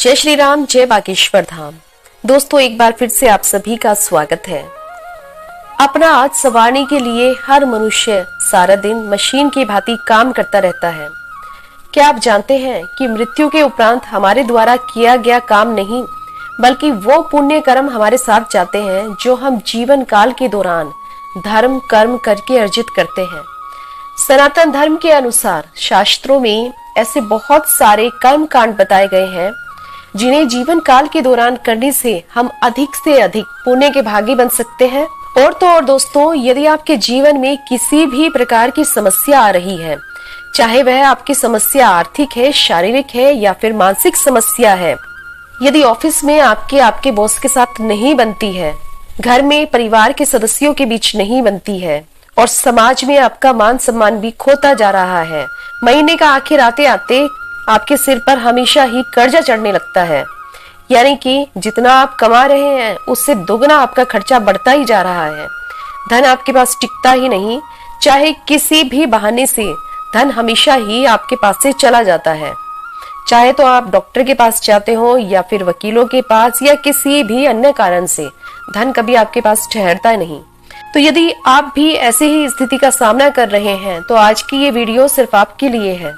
जय श्री राम, जय बागेश्वर धाम। दोस्तों, एक बार फिर से आप सभी का स्वागत है। अपना आज संवारने के लिए हर मनुष्य सारा दिन मशीन की भांति काम करता रहता है। क्या आप जानते हैं कि मृत्यु के उपरांत हमारे द्वारा किया गया काम नहीं, बल्कि वो पुण्य कर्म हमारे साथ जाते हैं जो हम जीवन काल के दौरान धर्म कर्म करके अर्जित करते हैं। सनातन धर्म के अनुसार शास्त्रों में ऐसे बहुत सारे कर्म कांड बताए गए हैं जिन्हें जीवन काल के दौरान करने से हम अधिक से अधिक पुण्य के भागी बन सकते हैं। और तो और दोस्तों, यदि आपके जीवन में किसी भी प्रकार की समस्या आ रही है, चाहे वह आपकी समस्या आर्थिक है, शारीरिक है या फिर मानसिक समस्या है, यदि ऑफिस में आपके बॉस के साथ नहीं बनती है, घर में परिवार के सदस्यों के बीच नहीं बनती है और समाज में आपका मान सम्मान भी खोता जा रहा है, महीने का आखिर आते आते आपके सिर पर हमेशा ही कर्जा चढ़ने लगता है, यानी कि जितना आप कमा रहे हैं उससे दोगुना आपका खर्चा बढ़ता ही जा रहा है। धन आपके पास टिकता ही नहीं, चाहे किसी भी बहाने से धन हमेशा ही आपके पास से चला जाता है। चाहे तो आप डॉक्टर के पास जाते हो या फिर वकीलों के पास या किसी भी अन्य कारण से धन कभी आपके पास ठहरता नहीं। तो यदि आप भी ऐसे ही स्थिति का सामना कर रहे हैं तो आज की ये वीडियो सिर्फ आपके लिए है।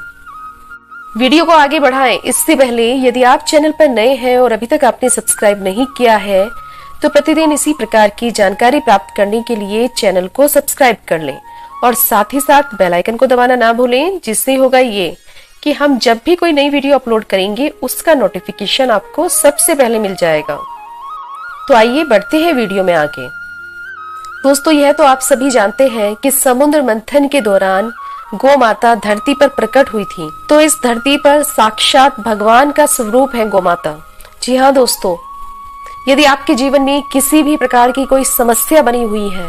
वीडियो को आगे बढ़ाएं इससे पहले यदि आप चैनल पर नए हैं और अभी तक आपने सब्सक्राइब नहीं किया है तो प्रतिदिन इसी प्रकार की जानकारी प्राप्त करने के लिए चैनल को सब्सक्राइब कर लें और साथ ही साथ बेल आइकन को दबाना ना भूलें, जिससे होगा ये कि हम जब भी कोई नई वीडियो अपलोड करेंगे उसका नोटिफिकेशन आपको सबसे पहले मिल जाएगा। तो आइए बढ़ते हैं वीडियो में आगे। दोस्तों, यह तो आप सभी जानते हैं कि समुद्र मंथन के दौरान गौ माता धरती पर प्रकट हुई थी, तो इस धरती पर साक्षात भगवान का स्वरूप है गौ माता। जी हाँ दोस्तों, यदि आपके जीवन में किसी भी प्रकार की कोई समस्या बनी हुई है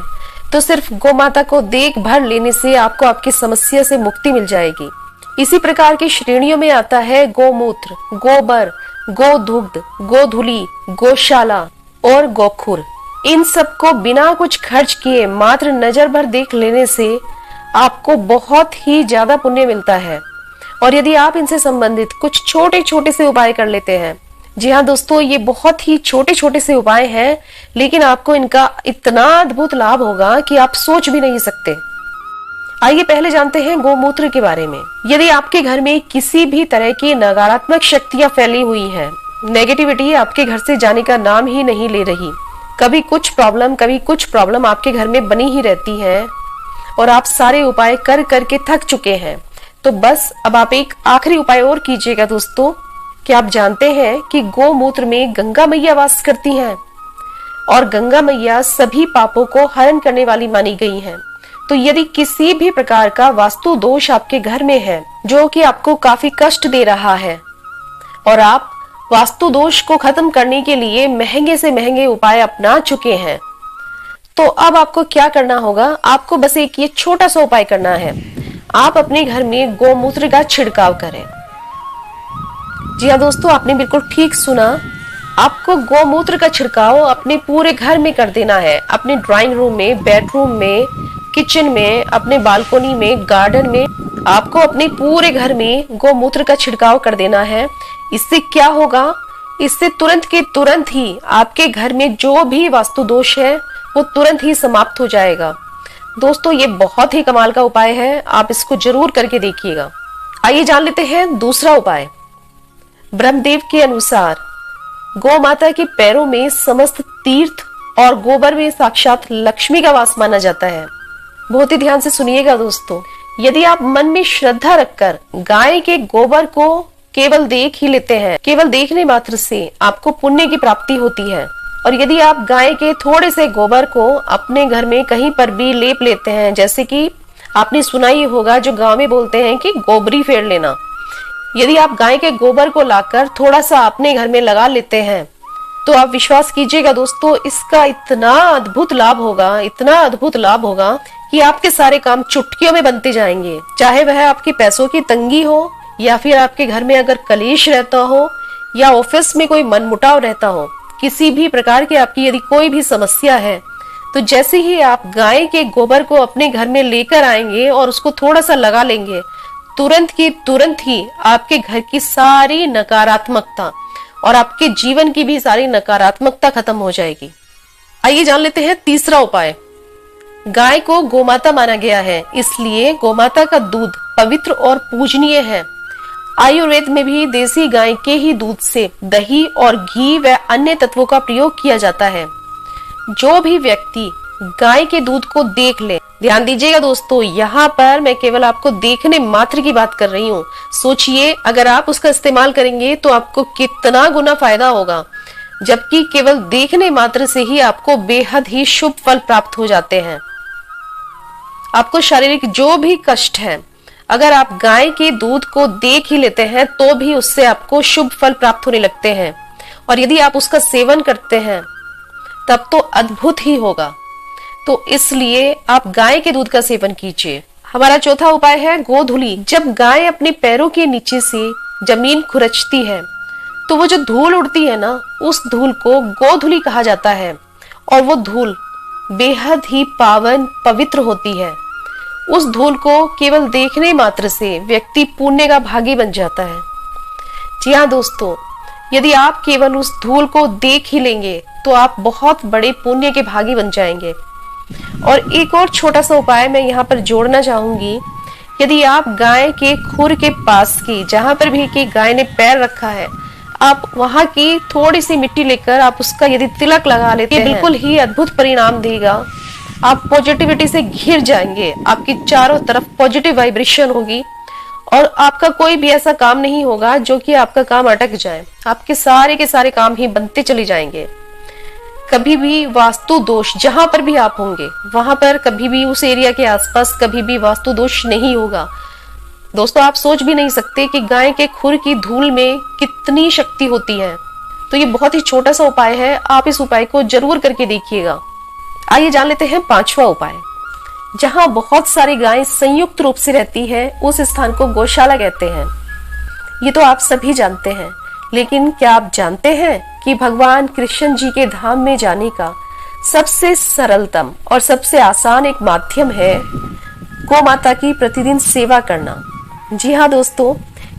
तो सिर्फ गौ माता को देख भर लेने से आपको आपकी समस्या से मुक्ति मिल जाएगी। इसी प्रकार की श्रेणियों में आता है गौमूत्र, गोबर, गोदुग्ध, गोधुली, गौशाला और गौखुर। इन सबको बिना कुछ खर्च किए मात्र नजर भर देख लेने से आपको बहुत ही ज्यादा पुण्य मिलता है। और यदि आप इनसे संबंधित कुछ छोटे छोटे से उपाय कर लेते हैं, जी हाँ दोस्तों, ये बहुत ही छोटे छोटे से उपाय हैं, लेकिन आपको इनका इतना अद्भुत लाभ होगा कि आप सोच भी नहीं सकते। आइए पहले जानते हैं गौमूत्र के बारे में। यदि आपके घर में किसी भी तरह की नकारात्मक शक्तियां फैली हुई हैं, नेगेटिविटी आपके घर से जाने का नाम ही नहीं ले रही, कभी कुछ प्रॉब्लम आपके घर में बनी ही रहती है और आप सारे उपाय कर करके थक चुके हैं, तो बस अब आप एक आखिरी उपाय और कीजिएगा दोस्तों। क्या आप जानते हैं कि गौमूत्र में गंगा मैया वास करती हैं और गंगा मैया सभी पापों को हरण करने वाली मानी गई हैं। तो यदि किसी भी प्रकार का वास्तु दोष आपके घर में है जो कि आपको काफी कष्ट दे रहा है और आप वास्तु दोष को खत्म करने के लिए महंगे से महंगे उपाय अपना चुके हैं, तो अब आपको क्या करना होगा, आपको बस एक ये छोटा सा उपाय करना है। आप अपने घर में गौमूत्र का छिड़काव करें। जी हाँ दोस्तों, आपने बिल्कुल ठीक सुना, आपको गौमूत्र का छिड़काव अपने पूरे घर में कर देना है। अपने ड्राइंग रूम में, बेडरूम में, किचन में, अपने बालकोनी में, गार्डन में, आपको अपने पूरे घर में गौमूत्र का छिड़काव कर देना है। इससे क्या होगा, इससे तुरंत के तुरंत ही आपके घर में जो भी वास्तु दोष है वो तुरंत ही समाप्त हो जाएगा। दोस्तों, ये बहुत ही कमाल का उपाय है, आप इसको जरूर करके देखिएगा। आइए जान लेते हैं दूसरा उपाय। ब्रह्मदेव के अनुसार गौ माता के पैरों में समस्त तीर्थ और गोबर में साक्षात लक्ष्मी का वास माना जाता है। बहुत ही ध्यान से सुनिएगा दोस्तों, यदि आप मन में श्रद्धा रखकर गाय के गोबर को केवल देख ही लेते हैं, केवल देखने मात्र से आपको पुण्य की प्राप्ति होती है। और यदि आप गाय के थोड़े से गोबर को अपने घर में कहीं पर भी लेप लेते हैं, जैसे कि आपने सुना ही होगा जो गांव में बोलते हैं कि गोबरी फेर लेना, यदि आप गाय के गोबर को लाकर थोड़ा सा अपने घर में लगा लेते हैं तो आप विश्वास कीजिएगा दोस्तों, इसका इतना अद्भुत लाभ होगा, इतना अद्भुत लाभ होगा कि आपके सारे काम चुटकियों में बनते जाएंगे। चाहे वह आपकी पैसों की तंगी हो या फिर आपके घर में अगर कलेश रहता हो या ऑफिस में कोई मनमुटाव रहता हो, किसी भी प्रकार की आपकी यदि कोई भी समस्या है, तो जैसे ही आप गाय के गोबर को अपने घर में लेकर आएंगे और उसको थोड़ा सा लगा लेंगे, तुरंत की तुरंत ही आपके घर की सारी नकारात्मकता और आपके जीवन की भी सारी नकारात्मकता खत्म हो जाएगी। आइए जान लेते हैं तीसरा उपाय। गाय को गोमाता माना गया है, इसलिए गोमाता का दूध पवित्र और पूजनीय है। आयुर्वेद में भी देसी गाय के ही दूध से दही और घी व अन्य तत्वों का प्रयोग किया जाता है। जो भी व्यक्ति गाय के दूध को देख ले, ध्यान दीजिएगा दोस्तों, यहाँ पर मैं केवल आपको देखने मात्र की बात कर रही हूँ। सोचिए अगर आप उसका इस्तेमाल करेंगे तो आपको कितना गुना फायदा होगा, जबकि केवल देखने मात्र से ही आपको बेहद ही शुभ फल प्राप्त हो जाते हैं। आपको शारीरिक जो भी कष्ट है, अगर आप गाय के दूध को देख ही लेते हैं तो भी उससे आपको शुभ फल प्राप्त होने लगते हैं, और यदि आप उसका सेवन करते हैं तब तो अद्भुत ही होगा। तो इसलिए आप गाय के दूध का सेवन कीजिए। हमारा चौथा उपाय है गोधूली। जब गाय अपने पैरों के नीचे से जमीन खुरचती है तो वो जो धूल उड़ती है ना, उस धूल को गोधूली कहा जाता है, और वो धूल बेहद ही पावन पवित्र होती है। उस धूल को केवल देखने मात्र से व्यक्ति पुण्य का भागी बन जाता है। जी हाँ दोस्तों, यदि आप केवल उस धूल को देख ही लेंगे तो आप बहुत बड़े पुण्य के भागी बन जाएंगे। और एक और छोटा सा उपाय मैं यहाँ पर जोड़ना चाहूंगी। यदि आप गाय के खुर के पास की, जहां पर भी कि गाय ने पैर रखा है, आप वहां की थोड़ी सी मिट्टी लेकर आप उसका यदि तिलक लगा लेते हैं, बिल्कुल ही अद्भुत परिणाम देगा। आप पॉजिटिविटी से घिर जाएंगे, आपकी चारों तरफ पॉजिटिव वाइब्रेशन होगी, और आपका कोई भी ऐसा काम नहीं होगा जो कि आपका काम अटक जाए। आपके सारे के सारे काम ही बनते चले जाएंगे। कभी भी वास्तु दोष, जहां पर भी आप होंगे वहां पर कभी भी उस एरिया के आसपास कभी भी वास्तु दोष नहीं होगा। दोस्तों, आप सोच भी नहीं सकते कि गाय के खुर की धूल में कितनी शक्ति होती है। तो ये बहुत ही छोटा सा उपाय है, आप इस उपाय को जरूर करके देखिएगा। आइए जान लेते हैं पांचवा उपाय। जहां बहुत सारी गायें संयुक्त रूप से रहती है, उस स्थान को गौशाला कहते हैं। ये तो आप सभी जानते हैं, लेकिन क्या आप जानते हैं कि भगवान कृष्ण जी के धाम में जाने का सबसे सरलतम और सबसे आसान एक माध्यम है गौ माता की प्रतिदिन सेवा करना। जी हाँ दोस्तों,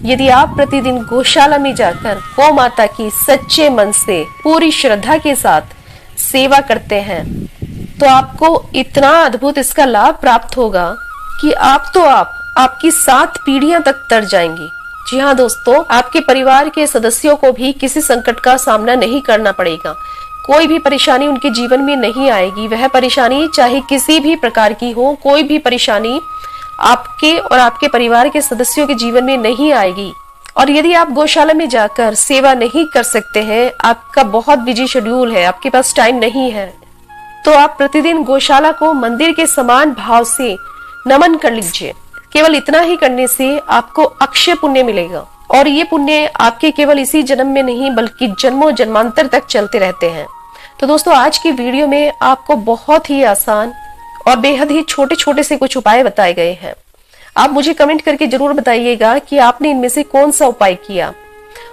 यदि आप प्रतिदिन गौशाला में जाकर गौ माता की सच्चे मन से पूरी श्रद्धा के साथ सेवा करते हैं तो आपको इतना अद्भुत इसका लाभ प्राप्त होगा कि आपकी 7 पीढ़ियां तक तर जाएंगी। जी हाँ दोस्तों, आपके परिवार के सदस्यों को भी किसी संकट का सामना नहीं करना पड़ेगा। कोई भी परेशानी उनके जीवन में नहीं आएगी। वह परेशानी चाहे किसी भी प्रकार की हो, कोई भी परेशानी आपके और आपके परिवार के सदस्यों के जीवन में नहीं आएगी। और यदि आप गौशाला में जाकर सेवा नहीं कर सकते हैं, आपका बहुत बिजी शेड्यूल है, आपके पास टाइम नहीं है, तो आप प्रतिदिन गौशाला को मंदिर के समान भाव से नमन कर लीजिए। केवल इतना ही करने से आपको अक्षय पुण्य मिलेगा, और ये पुण्य आपके केवल इसी जन्म में नहीं बल्कि जन्मों जन्मांतर तक चलते रहते हैं। तो दोस्तों, आज की वीडियो में आपको बहुत ही आसान और बेहद ही छोटे छोटे से कुछ उपाय बताए गए हैं। आप मुझे कमेंट करके जरूर बताइएगा कि आपने इनमें से कौन सा उपाय किया।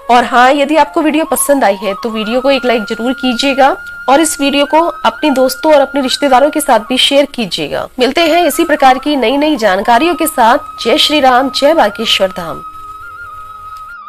और हाँ, यदि आपको वीडियो पसंद आई है तो वीडियो को एक लाइक जरूर कीजिएगा, और इस वीडियो को अपने दोस्तों और अपने रिश्तेदारों के साथ भी शेयर कीजिएगा। मिलते हैं इसी प्रकार की नई नई जानकारियों के साथ। जय श्री राम, जय बागेश्वर धाम।